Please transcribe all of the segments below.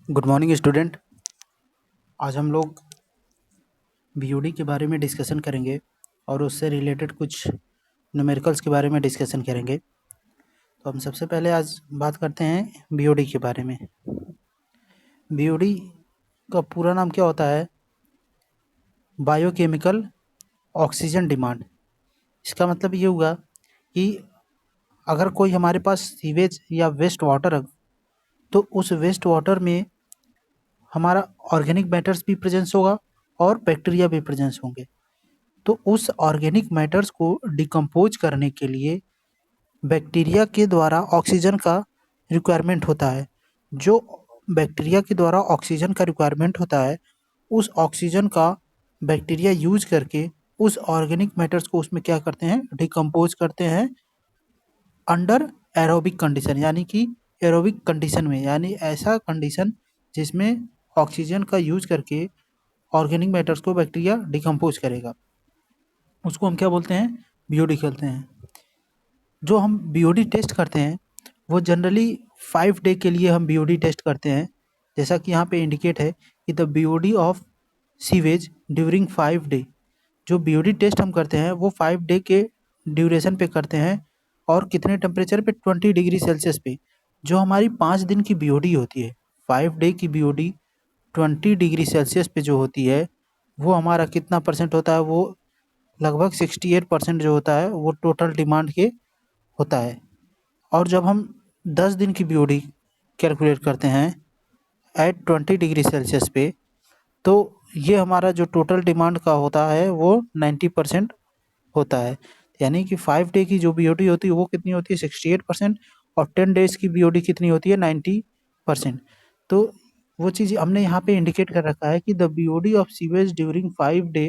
Good morning student. आज हम लोग बीओडी के बारे में डिस्कशन करेंगे और उससे रिलेटेड कुछ न्यूमेरिकल्स के बारे में डिस्कशन करेंगे। तो हम सबसे पहले आज बात करते हैं बीओडी के बारे में। बीओडी का पूरा नाम क्या होता है? Biochemical oxygen demand. इसका मतलब ये हुआ कि अगर कोई हमारे पास सीवेज या वेस्ट वाटर है तो उस वेस्ट वाटर में हमारा ऑर्गेनिक मैटर्स भी प्रेजेंस होगा और बैक्टीरिया भी प्रेजेंस होंगे। तो उस ऑर्गेनिक मैटर्स को डिकम्पोज करने के लिए बैक्टीरिया के द्वारा ऑक्सीजन का रिक्वायरमेंट होता है। जो बैक्टीरिया के द्वारा ऑक्सीजन का रिक्वायरमेंट होता है, उस ऑक्सीजन का बैक्टीरिया यूज करके उस ऑर्गेनिक मैटर्स को उसमें क्या करते हैं? डिकम्पोज करते हैं अंडर एरोबिक कंडीशन, यानी कि एरोबिक कंडीशन में, यानी ऐसा कंडीशन जिसमें ऑक्सीजन का यूज करके ऑर्गेनिक मैटर्स को बैक्टीरिया डिकम्पोज करेगा, उसको हम क्या बोलते हैं? बीओडी कहते हैं। जो हम बीओडी टेस्ट करते हैं वो जनरली 5 डे के लिए हम बीओडी टेस्ट करते हैं। जैसा कि यहाँ पे इंडिकेट है कि the BOD of sewage during 5 day. जो बीओडी टेस्ट हम करते हैं वो 5 डे के ड्यूरेशन पे करते हैं और कितने टेम्परेचर पे? 20 डिग्री सेल्सियस पे। जो हमारी 5 दिन की बीओडी होती है, 5 डे की बीओडी 20 डिग्री सेल्सियस पे जो होती है, वो हमारा कितना परसेंट होता है? वो लगभग 68% जो होता है वो टोटल डिमांड के होता है। और जब हम 10 दिन की बीओडी कैलकुलेट करते हैं एट 20 डिग्री सेल्सियस पे, तो ये हमारा जो टोटल डिमांड का होता है वो 90% होता है। यानी कि 5 डे की जो बीओडी होती है वो कितनी होती है? 68%। और 10 डेज़ की बीओडी कितनी होती है? 90%। तो वो चीज़ हमने यहाँ पे इंडिकेट कर रखा है कि the BOD of sewage during 5 day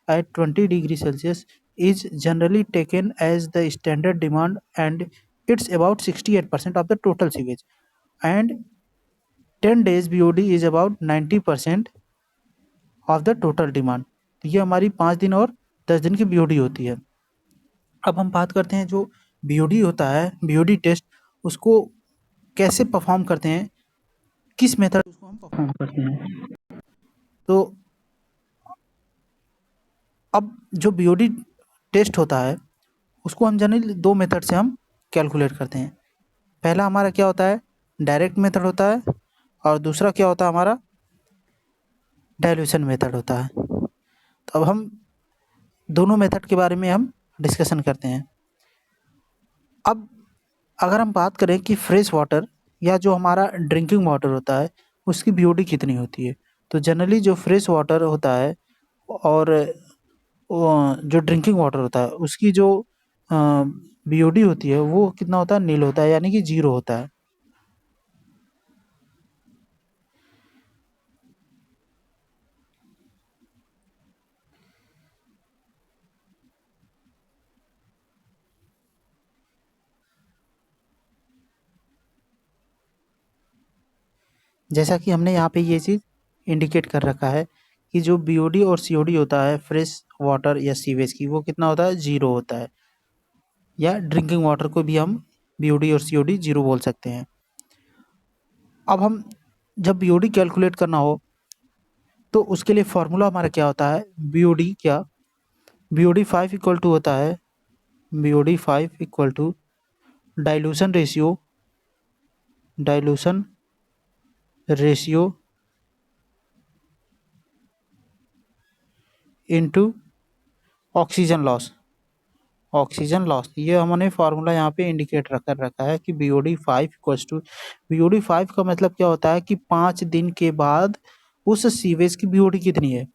at 20 degree Celsius is generally taken as the standard demand and it's about 68% of the total sewage, and 10 days BOD is about 90% of the total demand। तो ये हमारी 5 दिन और 10 दिन की BOD होती है। अब हम बात करते हैं जो BOD होता है, BOD टेस्ट, उसको कैसे परफॉर्म करते हैं, किस मेथड उसको हम परफॉर्म करते हैं। तो अब जो BOD टेस्ट होता है उसको हम जनरली 2 मेथड से हम कैलकुलेट करते हैं। पहला हमारा क्या होता है? डायरेक्ट मेथड होता है और दूसरा क्या होता है? हमारा डाइल्यूशन मेथड होता है। तो अब हम दोनों मेथड के बारे में हम डिस्कशन करते हैं। अब अगर हम बात करें कि फ्रेश वाटर या जो हमारा ड्रिंकिंग वाटर होता है उसकी बीओडी कितनी होती है, तो जनरली जो फ्रेश वाटर होता है और जो ड्रिंकिंग वाटर होता है उसकी जो बीओडी होती है वो कितना होता है? नील होता है, यानी कि 0 होता है। जैसा कि हमने यहाँ पे ये चीज़ इंडिकेट कर रखा है कि जो बीओडी और सीओडी होता है फ्रेश वाटर या सीवेज की, वो कितना होता है? 0 होता है। या ड्रिंकिंग वाटर को भी हम बीओडी और सीओडी 0 बोल सकते हैं। अब हम जब बीओडी कैलकुलेट करना हो तो उसके लिए फार्मूला हमारा क्या होता है? बीओडी क्या? बीओडी 5 इक्वल टू होता है, BOD 5 equal to dilution ratio into oxygen loss. ये हमने फार्मूला यहाँ पे इंडिकेट कर रखा है कि बीओडी 5 इक्वल्स टू, बीओडी 5 का मतलब क्या होता है कि 5 दिन के बाद उस सीवेज की बीओडी कितनी है।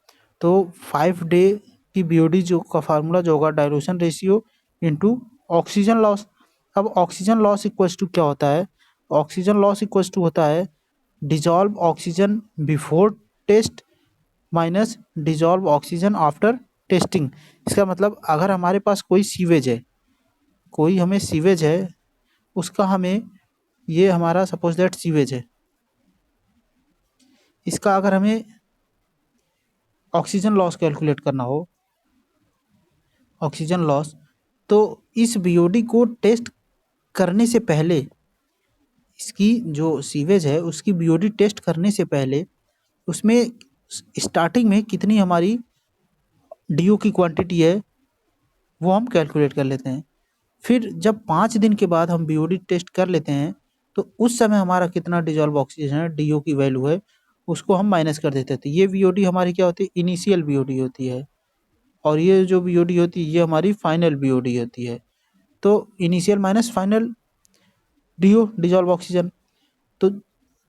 तो 5 डे की बीओडी जो का फार्मूला जो होगा dilution ratio into oxygen loss. अब ऑक्सीजन लॉस इक्वल्स टू क्या होता है? ऑक्सीजन लॉस इक्वल्स टू होता है dissolve oxygen before test minus dissolve oxygen after testing. इसका मतलब अगर हमारे पास कोई सीवेज है, उसका हमें, ये हमारा सपोज दैट सीवेज है, इसका अगर हमें ऑक्सीजन लॉस कैलकुलेट करना हो, ऑक्सीजन लॉस, तो इस बीओडी को टेस्ट करने से पहले इसकी जो सीवेज है उसकी बीओडी टेस्ट करने से पहले उसमें स्टार्टिंग में कितनी हमारी डीओ की क्वांटिटी है वो हम कैलकुलेट कर लेते हैं। फिर जब 5 दिन के बाद हम बीओडी टेस्ट कर लेते हैं तो उस समय हमारा कितना डिजॉल्व ऑक्सीजन है, डीओ की वैल्यू है, उसको हम माइनस कर देते हैं। तो ये बीओडी हमारी क्या होती है, इनिशियल बीओडी होती है, और ये जो बीओडी होती है ये हमारी फाइनल बीओडी होती है। तो initial minus final DO, dissolve oxygen. तो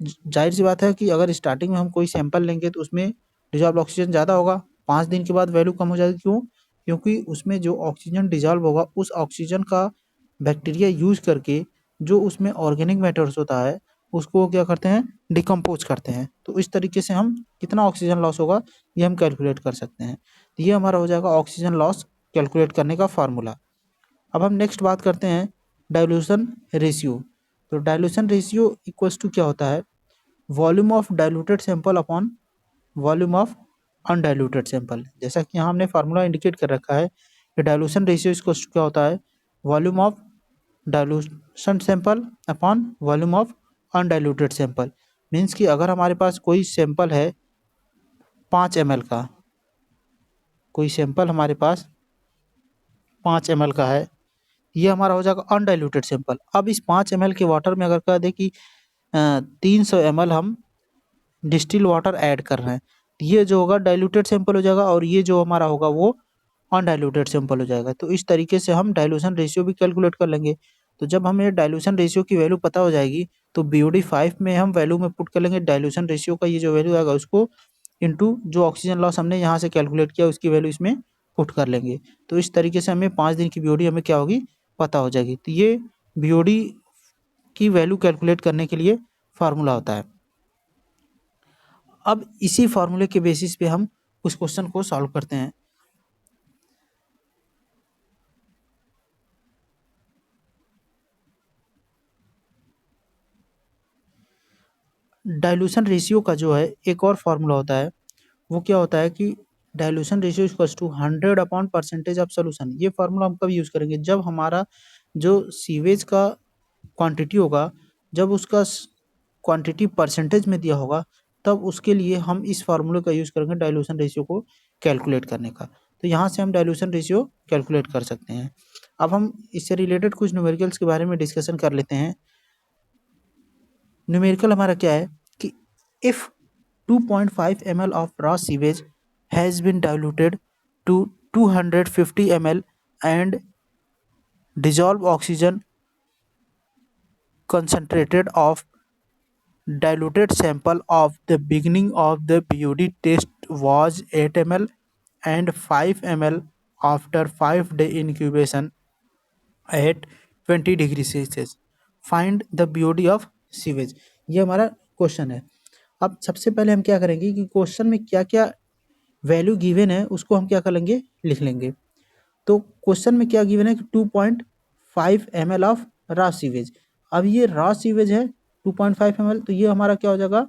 जाहिर सी बात है कि अगर स्टार्टिंग में हम कोई सैंपल लेंगे तो उसमें डिजॉल्व ऑक्सीजन ज़्यादा होगा, 5 दिन के बाद वैल्यू कम हो जाएगी। क्यों? क्योंकि उसमें जो ऑक्सीजन डिजॉल्व होगा उस ऑक्सीजन का बैक्टीरिया यूज करके जो उसमें ऑर्गेनिक मैटर्स होता है उसको क्या करते हैं, डिकम्पोज करते हैं। तो इस तरीके से हम कितना ऑक्सीजन लॉस होगा ये हम कैलकुलेट कर सकते हैं। तो ये हमारा हो जाएगा ऑक्सीजन लॉस कैलकुलेट करने का फार्मूला। अब हम नेक्स्ट बात करते हैं डाइल्यूशन रेशियो। तो डाइल्यूशन रेशियो इक्वल्स टू क्या होता है, volume of diluted sample upon volume of undiluted sample. जैसा कि यहाँ हमने फार्मूला इंडिकेट कर रखा है कि डाइल्यूशन रेशियो इक्वल्स टू क्या होता है, volume of dilution sample upon volume of undiluted sample. Means कि अगर हमारे पास कोई सैंपल है 5 ml का, कोई सैंपल हमारे पास 5 ml का है, ये हमारा हो जाएगा अनडाइल्यूटेड सैंपल। अब इस 5 ml के वाटर में अगर कह दे कि 300 ml हम डिस्टिल वाटर ऐड कर रहे हैं, ये जो होगा डाइल्यूटेड सैंपल हो जाएगा और ये जो हमारा होगा वो अनडाइल्यूटेड सैंपल हो जाएगा। तो इस तरीके से हम डाइल्यूशन रेशियो भी कैलकुलेट कर लेंगे। तो जब हमें डाइल्यूशन रेशियो की वैल्यू पता हो जाएगी तो बीओडी 5 में हम वैल्यू में पुट कर लेंगे डाइल्यूशन रेशियो का, ये जो वैल्यू आएगा उसको इंटू जो ऑक्सीजन लॉस हमने यहाँ से कैलकुलेट किया उसकी वैल्यू इसमें पुट कर लेंगे। तो इस तरीके से हमें 5 दिन की बीओडी हमें क्या होगी पता हो जाएगी। तो ये बीओडी की वैल्यू कैलकुलेट करने के लिए फार्मूला होता है। अब इसी फार्मूले के बेसिस पे हम उस क्वेश्चन को सॉल्व करते हैं। डाइल्यूशन रेशियो का जो है एक और फार्मूला होता है, वो क्या होता है कि dilution ratio equals to 100 upon percentage of solution. ये फार्मूला हम कब यूज़ करेंगे, जब हमारा जो सीवेज का क्वांटिटी होगा, जब उसका क्वांटिटी परसेंटेज में दिया होगा, तब उसके लिए हम इस फार्मूले का यूज़ करेंगे डाइल्यूशन रेशियो को कैलकुलेट करने का। तो यहाँ से हम डाइल्यूशन रेशियो कैलकुलेट कर सकते हैं। अब हम इससे रिलेटेड कुछ न्यूमेरिकल्स के बारे में डिस्कशन कर लेते हैं। न्यूमेरिकल हमारा क्या है कि if 2.5 ml of raw sewage has been diluted to 250 ml and dissolved oxygen concentrated of diluted sample of the beginning of the BOD test was 8 ml and 5 ml after 5-day incubation at 20 degree Celsius. Find the BOD of sewage. ये हमारा question है। अब सबसे पहले हम क्या करेंगे कि क्वेश्चन में क्या क्या वैल्यू गिवन है उसको हम क्या कर लेंगे, लिख लेंगे। तो क्वेश्चन में क्या गिवन है कि 2.5 ml ऑफ रॉ सीवेज। अब ये रॉ सीवेज है 2.5 ml, तो ये हमारा क्या हो जाएगा,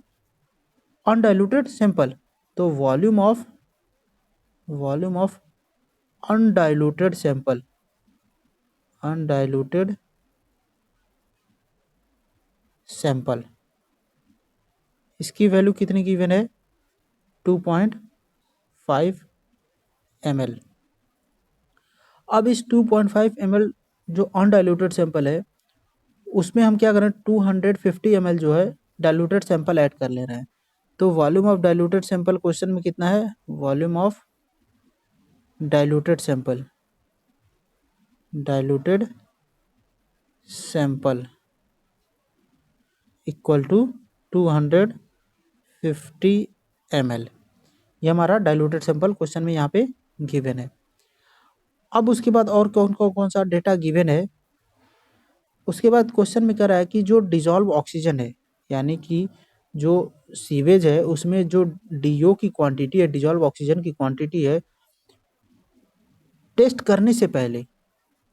अनडाइल्यूटेड सैंपल। तो volume of undiluted sample, undiluted sample, इसकी वैल्यू कितनी गिवन है, 2.5 ml। अब इस 2.5 ml जो अनडाइल्यूटेड सैंपल है उसमें हम क्या करें, 250 ml जो है डाइल्यूटेड सैंपल ऐड कर ले रहे हैं। तो volume of diluted sample question में कितना है, volume of diluted sample, diluted sample equal to 250 ml। ये हमारा डाइल्यूटेड सैंपल क्वेश्चन में यहाँ पे गिवन है। अब उसके बाद और कौन सा डेटा गिवन है, उसके बाद क्वेश्चन में कह रहा है कि जो डिजॉल्व ऑक्सीजन है, यानी कि जो सीवेज है उसमें जो डीओ की क्वांटिटी है, डिजॉल्व ऑक्सीजन की क्वांटिटी है, टेस्ट करने से पहले,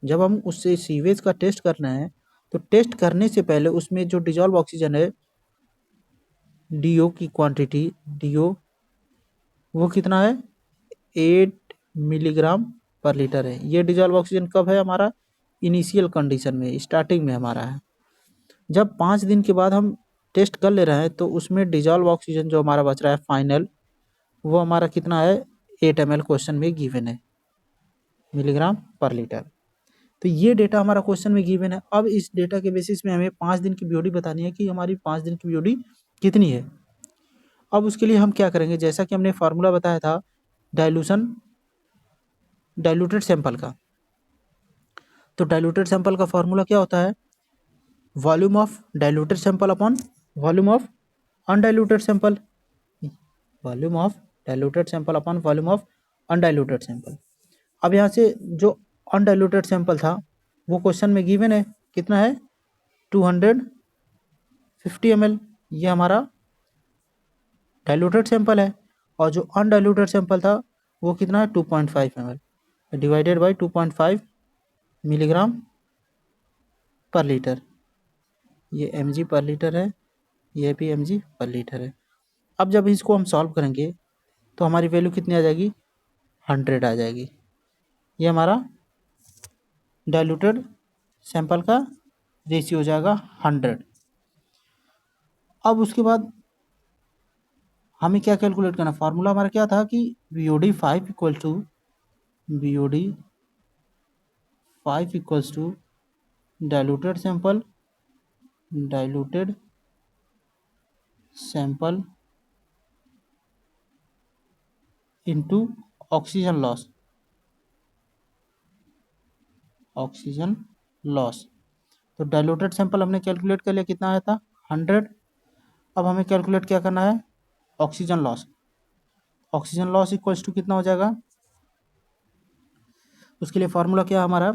जब हम उससे सीवेज का टेस्ट करना है तो टेस्ट करने से पहले उसमें जो डिजॉल्व ऑक्सीजन है डीओ की क्वांटिटी, डीओ वो कितना है, 8 मिलीग्राम पर लीटर है। ये डिजॉल्व ऑक्सीजन कब है हमारा, इनिशियल कंडीशन में, स्टार्टिंग में हमारा है। जब 5 दिन के बाद हम टेस्ट कर ले रहे हैं तो उसमें डिजॉल्व ऑक्सीजन जो हमारा बच रहा है फाइनल, वो हमारा कितना है 8 ml क्वेश्चन में गिवन है, मिलीग्राम पर लीटर। तो ये डेटा हमारा क्वेश्चन में गिवन है। अब इस डेटा के बेसिस में हमें 5 दिन की बीओडी बतानी है कि हमारी 5 दिन की बीओडी कितनी है। अब उसके लिए हम क्या करेंगे, जैसा कि हमने फार्मूला बताया था डाइल्यूटेड सैंपल का, तो डाइल्यूटेड सैंपल का फार्मूला क्या होता है, volume of diluted sample upon volume of undiluted sample, volume of diluted sample upon volume of undiluted sample. अब यहाँ से जो अनडाइल्यूटेड सैंपल था वो क्वेश्चन में गिवन है, कितना है 250 ml, ये हमारा डाइल्यूटेड सैंपल है। और जो अनडाइल्यूटेड सैंपल था वो कितना है 2.5 ml, डिवाइडेड बाई 2.5 मिलीग्राम पर लीटर, ये mg पर लीटर है, ये भी mg पर लीटर है। अब जब इसको हम सॉल्व करेंगे तो हमारी वैल्यू कितनी आ जाएगी, 100 आ जाएगी। ये हमारा डाइल्यूटेड सैंपल का रेशियो हो जाएगा 100। अब उसके बाद हमें क्या कैलकुलेट करना, फार्मूला हमारा क्या था कि BOD 5 equal to BOD 5 equals to diluted sample into oxygen loss. तो डाइल्यूटेड सैंपल हमने कैलकुलेट कर लिया, कितना आया था 100। अब हमें कैलकुलेट क्या करना है, ऑक्सीजन लॉस इक्वल्स टू कितना हो जाएगा, उसके लिए फार्मूला क्या है हमारा,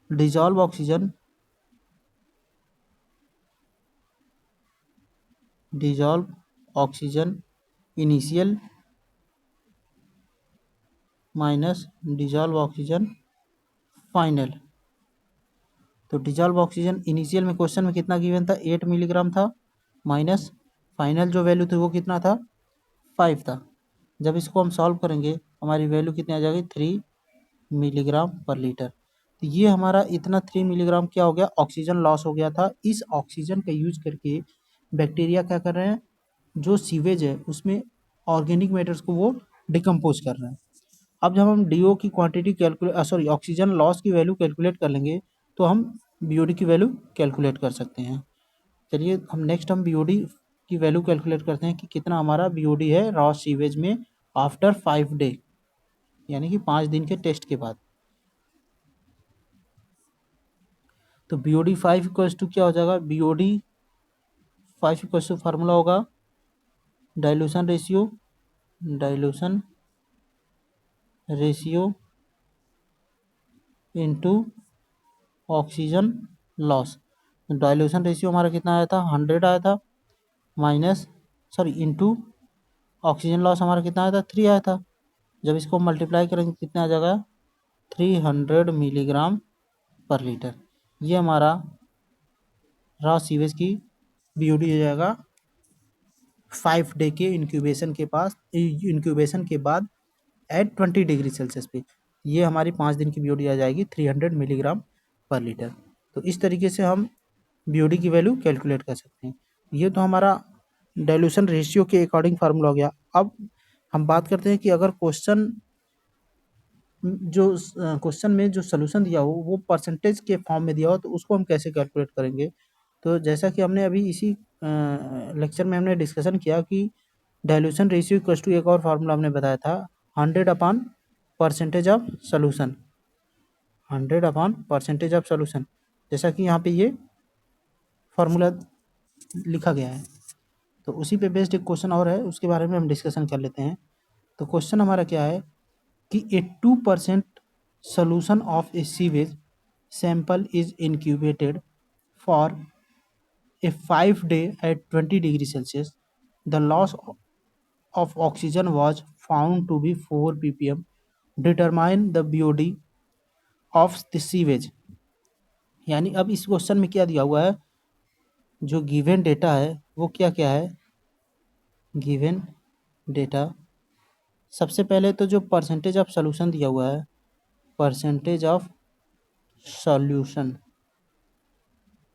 dissolve oxygen initial minus dissolve oxygen final. तो डिजॉल्व ऑक्सीजन इनिशियल में क्वेश्चन में कितना गिवन था 8 मिलीग्राम था, माइनस फाइनल जो वैल्यू थी वो कितना था 5 था। जब इसको हम सॉल्व करेंगे हमारी वैल्यू कितनी आ जाएगी 3 मिलीग्राम पर लीटर। तो ये हमारा इतना 3 मिलीग्राम क्या हो गया, ऑक्सीजन लॉस हो गया था। इस ऑक्सीजन का यूज करके बैक्टीरिया क्या कर रहे हैं, जो सीवेज है उसमें ऑर्गेनिक मैटर्स को वो डिकम्पोज कर रहे हैं। अब जब हम डीओ की क्वांटिटी ऑक्सीजन लॉस की वैल्यू कैलकुलेट कर लेंगे तो हम बीओडी की वैल्यू कैलकुलेट कर सकते हैं। चलिए हम बीओडी की वैल्यू कैलकुलेट करते हैं कि कितना हमारा बीओडी है रॉ सीवेज में आफ्टर 5 डे, यानी कि 5 दिन के टेस्ट के बाद। तो BOD 5 इक्वल्स टू क्या हो जाएगा, BOD 5 इक्वल्स टू फार्मूला होगा dilution ratio into oxygen loss. Dilution ratio हमारा कितना आया था 100 आया था, इनटू ऑक्सीजन लॉस हमारा कितना आया था 3 आया था। जब इसको मल्टीप्लाई करेंगे कितना आ जाएगा 300 मिलीग्राम पर लीटर। ये हमारा रॉ सीवेज की BOD हो जाएगा 5 डे के इंक्यूबेशन के बाद एट 20 डिग्री सेल्सियस पे। ये हमारी 5 दिन की BOD आ जाएगी 300 मिलीग्राम पर लीटर। तो इस तरीके से हम BOD की वैल्यू कैलकुलेट कर सकते हैं। ये तो हमारा डाइल्यूशन रेशियो के अकॉर्डिंग फार्मूला हो गया। अब हम बात करते हैं कि अगर क्वेश्चन में जो सोल्यूशन दिया हो वो परसेंटेज के फॉर्म में दिया हो तो उसको हम कैसे कैलकुलेट करेंगे। तो जैसा कि हमने अभी इसी लेक्चर में हमने डिस्कशन किया कि डाइल्यूशन रेशियो इक्वल्स टू एक और फार्मूला हमने बताया था 100 upon percentage of solution, 100 upon percentage of solution, जैसा कि यहाँ पे ये फार्मूला लिखा गया है। तो उसी पे बेस्ड एक क्वेश्चन और है, उसके बारे में हम डिस्कशन कर लेते हैं। तो क्वेश्चन हमारा क्या है कि 2% solution of a sewage sample is incubated for a 5 day at 20 degree Celsius. The loss of oxygen was found to be 4 ppm. Determine the BOD of the sewage. यानी अब इस क्वेश्चन में क्या दिया हुआ है, जो गिवन डेटा है वो क्या क्या है, गिवन डेटा सबसे पहले तो जो परसेंटेज ऑफ सोल्यूशन दिया हुआ है, परसेंटेज ऑफ सॉल्यूशन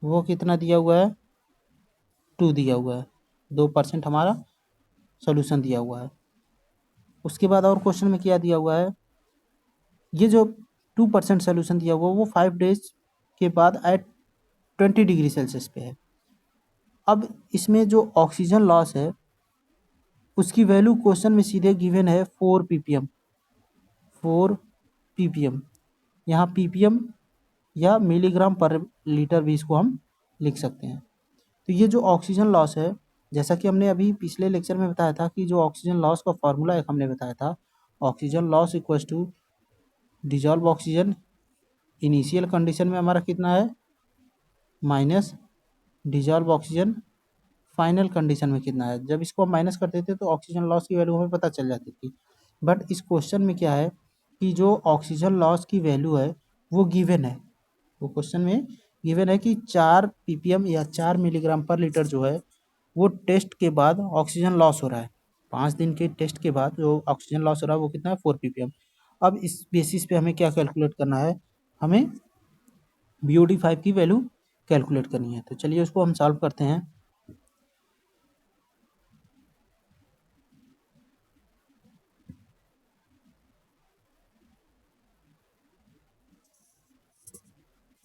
वो कितना दिया हुआ है 2 दिया हुआ है, 2% हमारा सोल्यूशन दिया हुआ है। उसके बाद और क्वेश्चन में क्या दिया हुआ है, ये जो 2% सोल्यूशन दिया हुआ है वो 5 डेज के बाद एट 20 डिग्री सेल्सियस पे है। अब इसमें जो ऑक्सीजन लॉस है उसकी वैल्यू क्वेश्चन में सीधे गिवन है 4 ppm, 4 ppm। यहाँ ppm या मिलीग्राम पर लीटर भी इसको हम लिख सकते हैं। तो ये जो ऑक्सीजन लॉस है, जैसा कि हमने अभी पिछले लेक्चर में बताया था कि जो ऑक्सीजन लॉस का फॉर्मूला एक हमने बताया था, oxygen loss equals to dissolve oxygen initial condition में हमारा कितना है minus dissolve oxygen final condition में कितना है। जब इसको हम माइनस करते थे तो ऑक्सीजन लॉस की वैल्यू हमें पता चल जाती थी। बट इस क्वेश्चन में क्या है कि जो ऑक्सीजन लॉस की वैल्यू है वो गिवन है, वो क्वेश्चन में गिवन है कि 4 ppm या 4 मिलीग्राम पर लीटर जो है वो टेस्ट के बाद ऑक्सीजन लॉस हो रहा है। 5 दिन के टेस्ट के बाद जो ऑक्सीजन लॉस हो रहा है वो कितना है 4 ppm। अब इस बेसिस पे हमें क्या कैलकुलेट करना है, हमें BOD5 की वैल्यू कैलकुलेट करनी है। तो चलिए उसको हम सॉल्व करते हैं।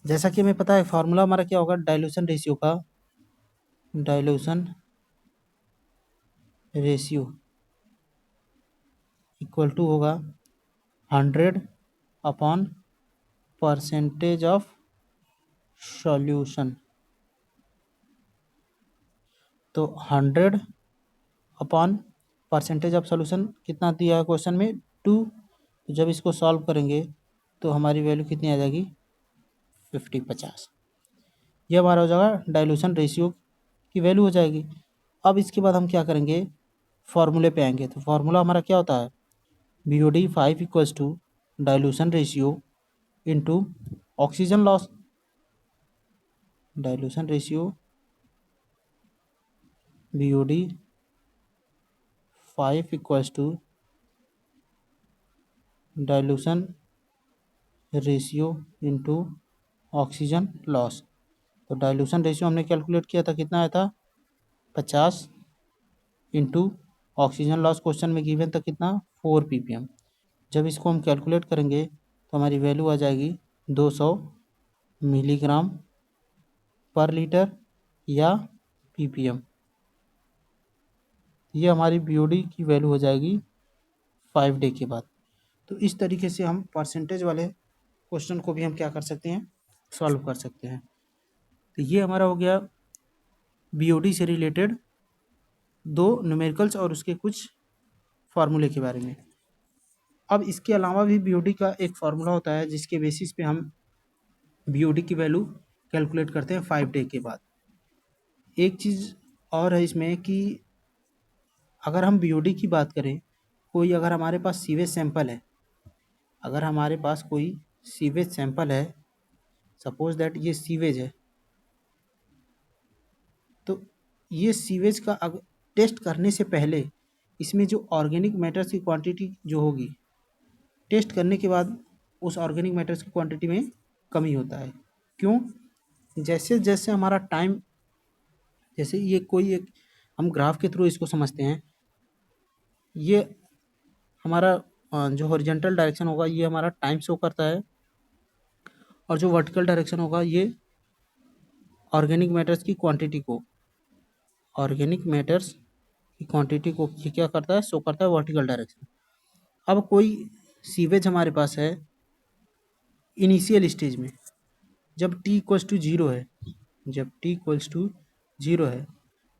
जैसा कि हमें पता है फार्मूला हमारा क्या होगा डाइल्यूशन रेशियो का, डाइल्यूशन रेशियो इक्वल टू होगा 100 अपॉन परसेंटेज ऑफ सॉल्यूशन। तो 100 अपॉन परसेंटेज ऑफ सॉल्यूशन कितना दिया है क्वेश्चन में 2। तो जब इसको सॉल्व करेंगे तो हमारी वैल्यू कितनी आ जाएगी 50। ये हमारा हो जाएगा डाइल्यूशन रेशियो की वैल्यू हो जाएगी। अब इसके बाद हम क्या करेंगे, फॉर्मूले पे आएंगे। तो फार्मूला हमारा क्या होता है BOD5 equals to dilution ratio into oxygen loss, dilution ratio BOD5 equals to dilution ratio into oxygen loss. तो डाइल्यूशन रेशियो हमने कैलकुलेट किया था, कितना आया था 50 इंटू ऑक्सीजन लॉस क्वेश्चन में गिवन था कितना 4 ppm। जब इसको हम कैलकुलेट करेंगे तो हमारी वैल्यू आ जाएगी 200 मिलीग्राम पर लीटर या ppm। ये हमारी BOD की वैल्यू हो जाएगी 5 डे के बाद। तो इस तरीके से हम परसेंटेज वाले क्वेश्चन को भी हम क्या कर सकते हैं सॉल्व कर सकते हैं। तो ये हमारा हो गया BOD से रिलेटेड 2 न्यूमेरिकल्स और उसके कुछ फार्मूले के बारे में। अब इसके अलावा भी BOD का एक फार्मूला होता है जिसके बेसिस पे हम BOD की वैल्यू कैलकुलेट करते हैं 5 डे के बाद। एक चीज़ और है इसमें कि अगर हम BOD की बात करें, कोई अगर हमारे पास सीवेज सैंपल है, अगर हमारे पास कोई सीवेज सैंपल है, सपोज दैट ये सीवेज है, तो ये सीवेज का टेस्ट करने से पहले इसमें जो ऑर्गेनिक मैटर्स की क्वांटिटी जो होगी, टेस्ट करने के बाद उस ऑर्गेनिक मैटर्स की क्वांटिटी में कमी होता है। क्यों? जैसे जैसे हमारा टाइम, जैसे ये कोई एक हम ग्राफ के थ्रू इसको समझते हैं, ये हमारा जो हॉरिजॉन्टल डायरेक्शन होगा ये हमारा टाइम शो करता है, और जो वर्टिकल डायरेक्शन होगा ये ऑर्गेनिक मैटर्स की क्वांटिटी को, ऑर्गेनिक मैटर्स की क्वांटिटी को ये क्या करता है शो करता है वर्टिकल डायरेक्शन। अब कोई सीवेज हमारे पास है इनिशियल स्टेज में, जब t इक्वल्स टू जीरो है, जब t इक्वल्स टू जीरो है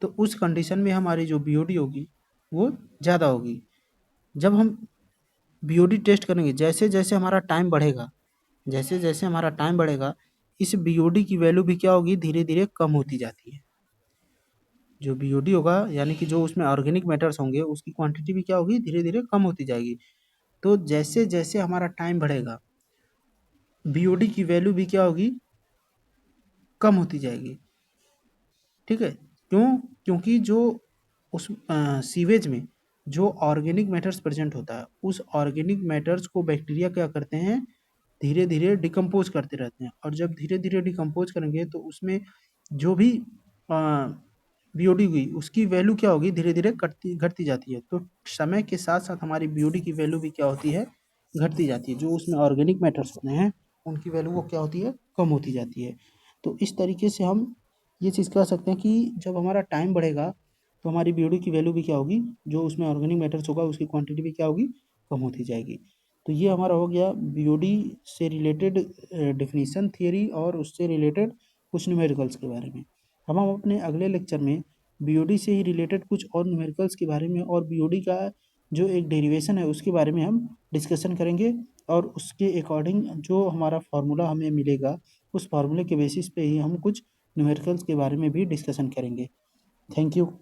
तो उस कंडीशन में हमारी जो BOD होगी वो ज़्यादा होगी। जब हम BOD टेस्ट करेंगे, जैसे जैसे हमारा टाइम बढ़ेगा, जैसे जैसे हमारा टाइम बढ़ेगा इस BOD की वैल्यू भी क्या होगी धीरे धीरे कम होती जाती है। जो BOD होगा यानी कि जो उसमें ऑर्गेनिक मैटर्स होंगे उसकी क्वांटिटी भी क्या होगी धीरे धीरे कम होती जाएगी। तो जैसे जैसे हमारा टाइम बढ़ेगा BOD की वैल्यू भी क्या होगी कम होती जाएगी। ठीक है, क्यों? क्योंकि जो उस सीवेज में जो ऑर्गेनिक मैटर्स प्रेजेंट होता है उस ऑर्गेनिक मैटर्स को बैक्टीरिया क्या करते हैं धीरे धीरे डिकम्पोज करते रहते हैं, और जब धीरे धीरे डिकम्पोज करेंगे तो उसमें जो भी बीओडी की उसकी वैल्यू क्या होगी, धीरे-धीरे घटती जाती है। तो समय के साथ-साथ हमारी बीओडी की वैल्यू भी क्या होती है, घटती जाती है। जो उसमें ऑर्गेनिक मैटर्स होते हैं, उनकी वैल्यू वो क्या होती है, कम होती जाती है। तो इस तरीके से हम ये चीज़ कह सकते हैं कि जब हमारा टाइम बढ़ेगा, तो हमारी बीओडी की वैल्यू भी क्या होगी, जो उसमें ऑर्गेनिक मैटर्स होगा उसकी क्वांटिटी भी क्या होगी, कम होती जाएगी। तो ये हमारा हो गया बीओडी से रिलेटेड डेफिनिशन, थियरी और उससे रिलेटेड कुछ न्यूमेरिकल्स के बारे में। अब हम अपने अगले लेक्चर में बीओडी से ही रिलेटेड कुछ और न्यूमेरिकल्स के बारे में और बीओडी का जो एक डेरिवेशन है उसके बारे में हम डिस्कशन करेंगे, और उसके अकॉर्डिंग जो हमारा फार्मूला हमें मिलेगा, उस फार्मूले के बेसिस पे ही हम कुछ न्यूमेरिकल्स के बारे में भी डिस्कशन करेंगे। Thank you.